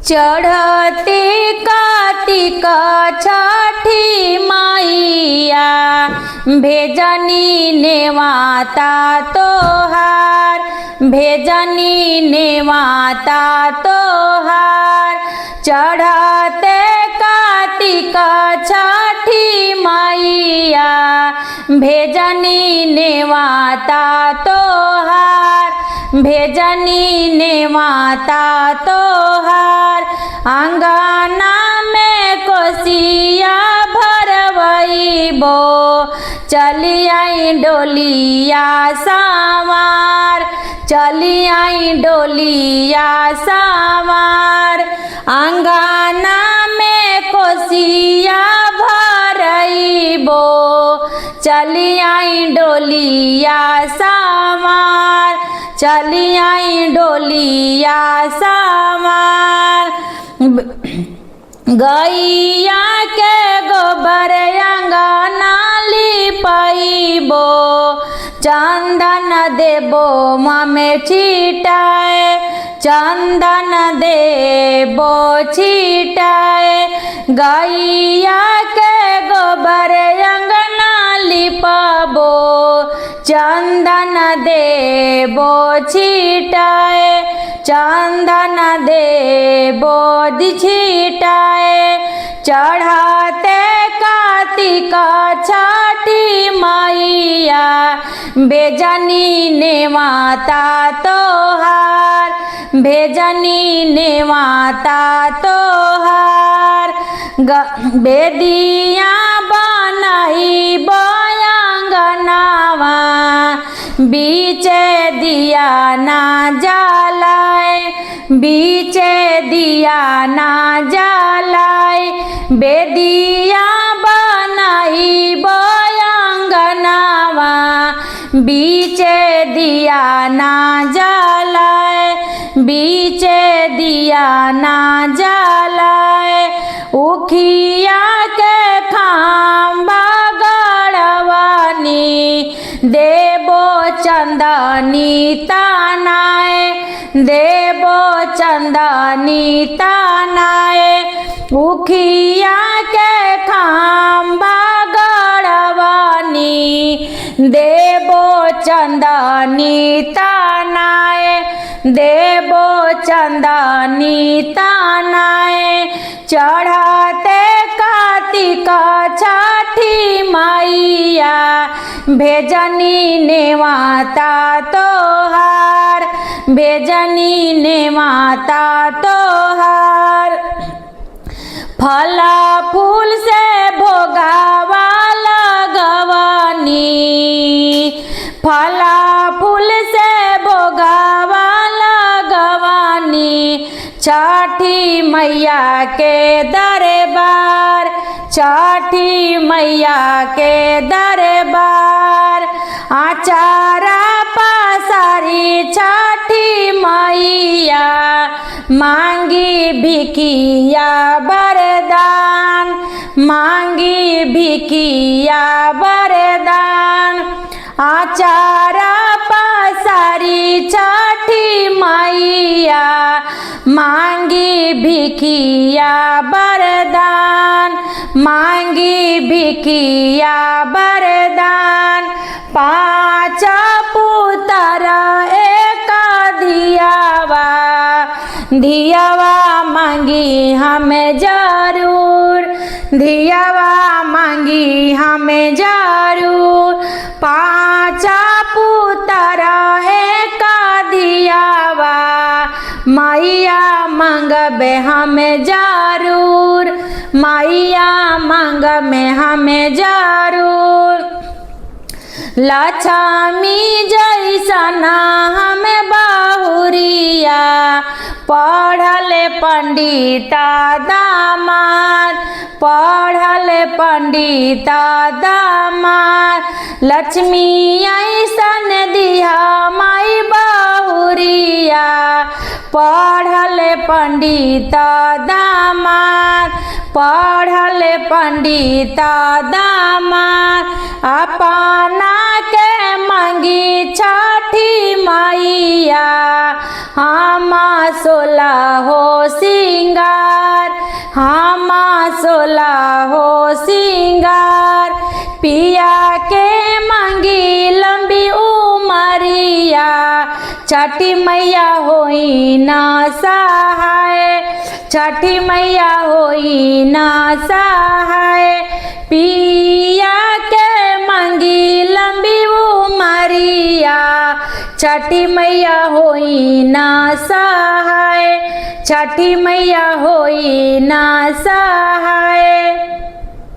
चढ़ते कार्तिक छठी मैया भेजनी नेवाता तोहार, भेजनी नेवाता तोहार। चढ़ते कार्तिक छठी मैया भेजनी नेवाता तोहार, भेजनी नेवाता तोहार। अंगना में कोसिया भरवैबो, चली आई डोलिया सावार, चली आई डोलिया सावार। अंगना में कोसिया भरैबो, चली आई डोलिया सावार, चली आई डोलिया सावार। गैया के गोबर अंगना लिपैबो, चंदन देबो ममे छिटाए, चंदन देबो छिटाए। गैया के गोबर अंगना लिपबो, चंदन देबो छिटाए, चंदन देबो छिटाए। चढ़ते कार्तिक छठी मैया भेजनी नेवाता तोहार, भेजनी नेवाता तोहार। बेदिया बनैबो अंगनावा, बीचे दिया ना जलाए, बीचे दिया ना जलाए। बेदिया बनैबो अंगनावा, बीचे दिया ना जलाए, बीचे दिया ना जलाए। उखिया के खाम्बा गड़वानी, देबो चंदनी तानाए, देबो चंदनी तानाए। उखिया के खाम्बा गड़वानी, देबो चंदनी तानाए, देबो चंदनी तानाए। चढ़ते कार्तिक छठी मैया भेजनी नेवाता तोहार, भेजनी नेवाता तोहार। फला फूल से भोगावा लगवनी, फला फूल से भोगावा लगवनी। छठी मैया के दरबार, छठी मैया के दरबार। आचारा पसारी छठी मैया मांगी भिकिया वरदान, मांगी भिकिया वरदान। आचारा पसारी छठी मैया मांगी भिकिया वरदान, मांगी भिकिया वरदान। पाँच पुत्र एक दियावा, दियावा मांगी हमें जरूर, दियावा मांगी हमें जरूर। पाँच पुत्र एक दियावा, मैया मांगबे हमें जरूर, मैया मांगबे हमें जरूर। लक्ष्मी जैसना हमें बहुरिया, पढ़ल पंडिता दामाद, पढ़ल पंडित दामाद, लक्ष्मी ऐसन दिहा माई बहुरिया। पढ़ल पंडित दामाद, पढ़ल पंडित दामाद, अपना के मंगी छठी मैया। हम 16 हो सिंगार, हम 16 हो सिंगार, पिया के मंगी लंबी उमरिया। छठी मैया होई ना सहाय, छठी मैया होई ना सहाय, पिया के मंगी लंबी उमरिया। छठी मैया होई ना सहाय, छठी मैया होई ना सहाय।